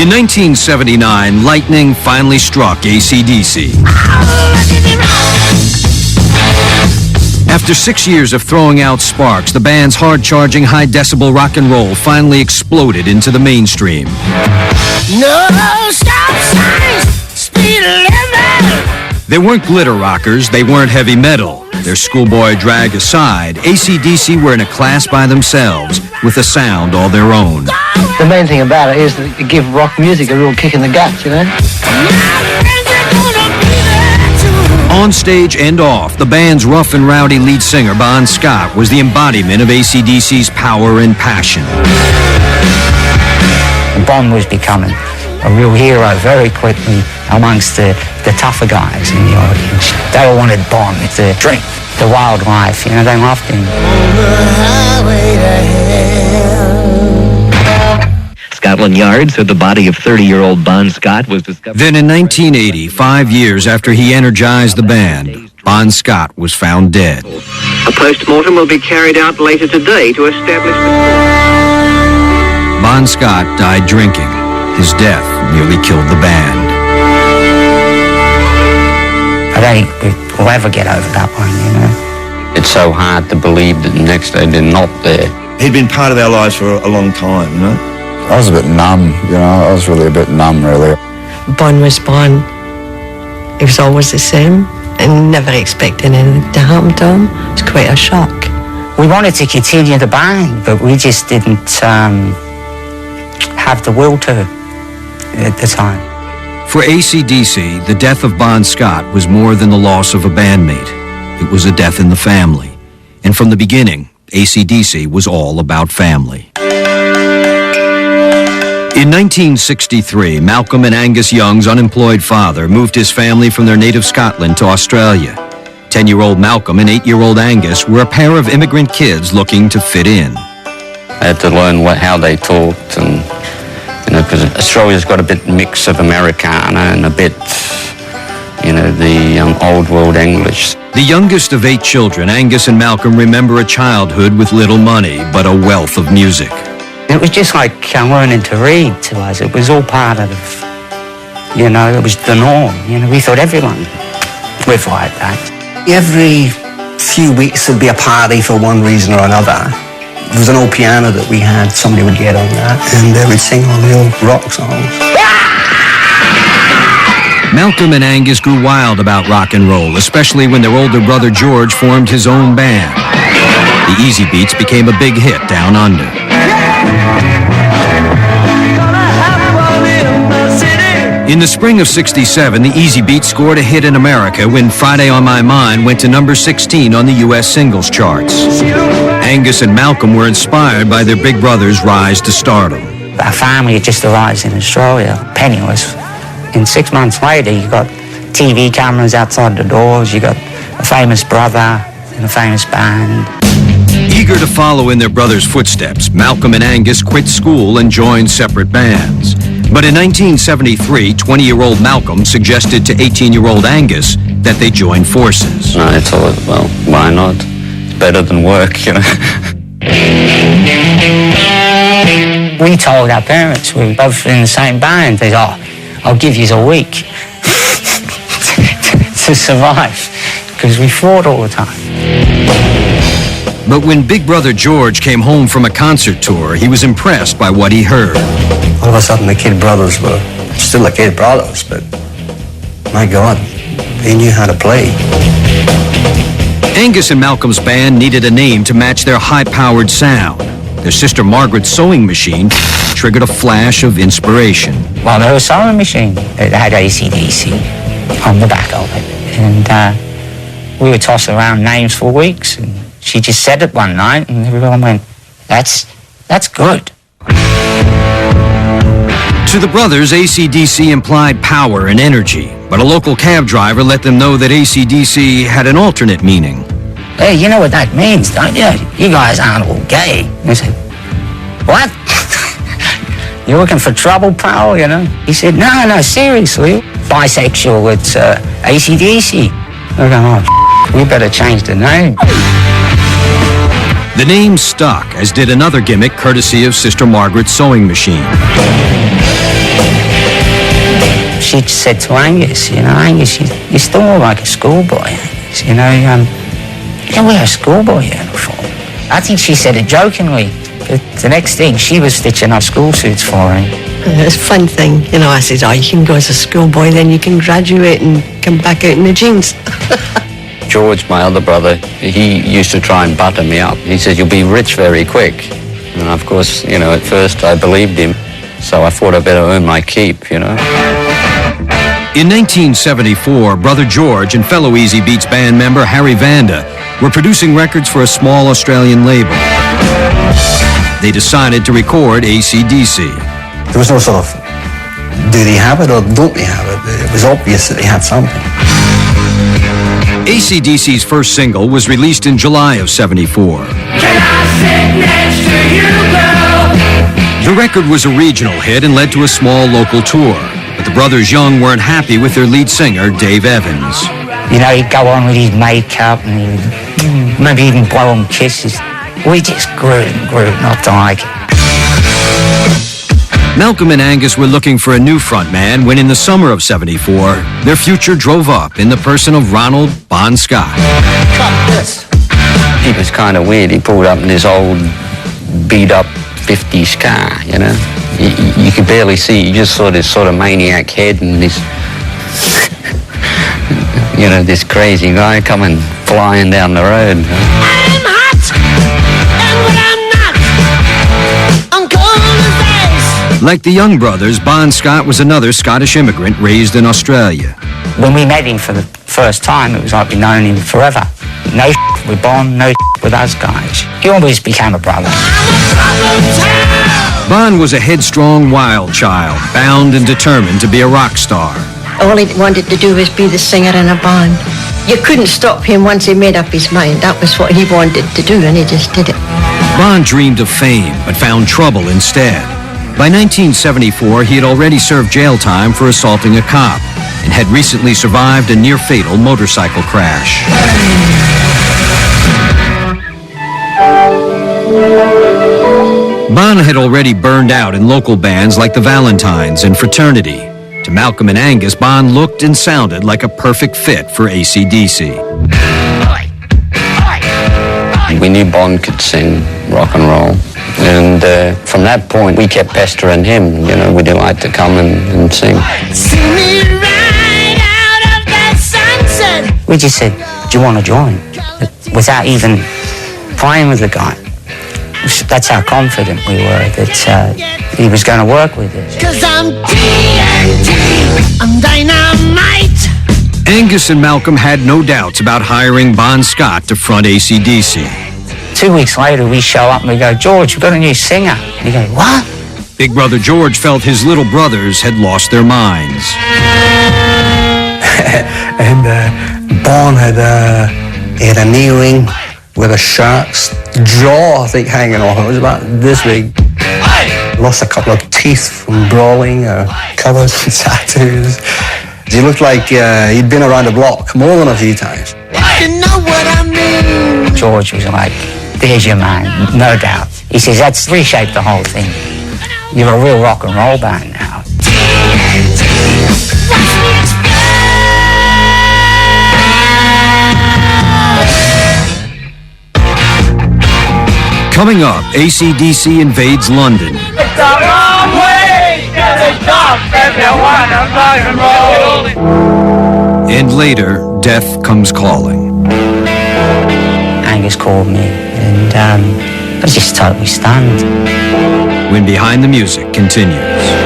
In 1979, lightning finally struck AC/DC. After 6 years of throwing out sparks, the band's hard-charging, high-decibel rock and roll finally exploded into the mainstream. No stop signs, speed limit. They weren't glitter rockers, they weren't heavy metal. Their schoolboy drag aside, AC/DC were in a class by themselves, with a sound all their own. The main thing about it is that it gives rock music a real kick in the guts, you know? On stage and off, the band's rough and rowdy lead singer, Bon Scott, was the embodiment of AC/DC's power and passion. Bon was becoming a real hero very quickly amongst the tougher guys in the audience. They all wanted Bon, the drink, the wild life, you know, they loved him. Scotland Yard said the body of 30-year-old Bon Scott was discovered. Then in 1980, 5 years after he energized the band, Bon Scott was found dead. A post-mortem will be carried out later today to establish the cause. Bon Scott died drinking. His death nearly killed the band. I don't think we'll ever get over that one, you know. It's so hard to believe that the next day they're not there. He'd been part of our lives for a long time, you know. I was a bit numb, you know, I was really a bit numb, really. Bon was Bon. He was always the same, and never expecting anything to happen to him. It was quite a shock. We wanted to continue the band, but we just didn't have the will to at the time. For AC/DC, the death of Bon Scott was more than the loss of a bandmate. It was a death in the family. And from the beginning, AC/DC was all about family. In 1963, Malcolm and Angus Young's unemployed father moved his family from their native Scotland to Australia. 10-year-old Malcolm and 8-year-old Angus were a pair of immigrant kids looking to fit in. I had to learn how they talked, and you know, because Australia's got a bit mix of Americana and a bit, you know, the old world English. The youngest of 8 children, Angus and Malcolm remember a childhood with little money, but a wealth of music. It was just like learning to read to us. It was all part of, you know, it was the norm. You know, we thought everyone lived like that. Every few weeks there'd be a party for one reason or another. There was an old piano that we had, somebody would get on that, and they would sing all the old rock songs. Malcolm and Angus grew wild about rock and roll, especially when their older brother George formed his own band. The Easy Beats became a big hit down under. In the spring of '67, the Easy Beats scored a hit in America when Friday on My Mind went to number 16 on the U.S. singles charts. Angus and Malcolm were inspired by their big brother's rise to stardom. Our family had just arrived in Australia, penniless. And 6 months later, you got TV cameras outside the doors, you got a famous brother and a famous band. Eager to follow in their brother's footsteps, Malcolm and Angus quit school and joined separate bands. But in 1973, 20-year-old Malcolm suggested to 18-year-old Angus that they join forces. I thought, well, why not? It's better than work, you know. We told our parents we were both in the same band. They said, oh, I'll give you a week to survive, because we fought all the time. But when big brother George came home from a concert tour, he was impressed by what he heard. All of a sudden the Kid Brothers were still the Kid Brothers, but my God, they knew how to play. Angus and Malcolm's band needed a name to match their high-powered sound. Their sister Margaret's sewing machine triggered a flash of inspiration. Well, there was a sewing machine that had AC/DC on the back of it. And we were tossing around names for weeks. And she just said it one night, and everyone went, that's good. To the brothers, AC/DC implied power and energy, but a local cab driver let them know that AC/DC had an alternate meaning. Hey, you know what that means, don't you? You guys aren't all gay. I said, what? You looking for trouble, pal, you know? He said, no, seriously. Bisexual, it's AC/DC. I go, oh, we better change the name. The name stuck, as did another gimmick courtesy of Sister Margaret's sewing machine. She said to Angus, Angus, you're still more like a schoolboy, Angus, you don't wear a schoolboy uniform. I think she said it jokingly, but the next thing, she was stitching up school suits for him. It's a fun thing, I said, you can go as a schoolboy, then you can graduate and come back out in the jeans. George, my other brother, he used to try and butter me up. He said, you'll be rich very quick. And of course, at first I believed him, so I thought I'd better earn my keep, In 1974, Brother George and fellow Easy Beats band member Harry Vanda were producing records for a small Australian label. They decided to record AC/DC. There was no sort of, do they have it or don't they have it? It was obvious that they had something. AC/DC's first single was released in July of '74. The record was a regional hit and led to a small local tour, but the brothers Young weren't happy with their lead singer, Dave Evans. He'd go on with his makeup and maybe even blow him kisses. We just grew not to like it. Malcolm and Angus were looking for a new frontman when in the summer of '74, their future drove up in the person of Ronald Bon Scott. He was kind of weird. He pulled up in this old beat-up 50s car, You could barely see. You just saw this sort of maniac head and this, this crazy guy coming flying down the road. I'm hot, and when I'm not, I'm cold as ice. Like the Young brothers, Bon Scott was another Scottish immigrant raised in Australia. When we met him for the first time, it was like we'd known him forever. No with Bon, no with us guys. He always became a brother. Bon was a headstrong, wild child, bound and determined to be a rock star. All he wanted to do was be the singer in a band. You couldn't stop him once he made up his mind. That was what he wanted to do, and he just did it. Bon dreamed of fame, but found trouble instead. By 1974, he had already served jail time for assaulting a cop and had recently survived a near-fatal motorcycle crash. Bon had already burned out in local bands like the Valentines and Fraternity. To Malcolm and Angus, Bon looked and sounded like a perfect fit for AC/DC. We knew Bon could sing rock and roll. And from that point, we kept pestering him. We'd like to come and sing. Sing me right out of that sunset. We just said, do you want to join? Without even playing with the guy. That's how confident we were that he was going to work with us. 'Cause I'm TNT, I'm dynamite. Angus and Malcolm had no doubts about hiring Bon Scott to front AC/DC. 2 weeks later, we show up and we go, George, we've got a new singer. And he goes, what? Big brother George felt his little brothers had lost their minds. And Bon had a knee ring with a shark's jaw, I think, hanging off. It was about this big. Lost a couple of teeth from brawling, covered in tattoos. He looked like he'd been around the block more than a few times. You know what I mean? George was like, there's your man, no doubt. He says, that's reshaped the whole thing. You're a real rock and roll band now. Coming up, AC/DC invades London. It's the wrong way! Get it up if you want to rock and roll! And later, death comes calling. Angus called me, and I was just totally stunned. When Behind the Music continues.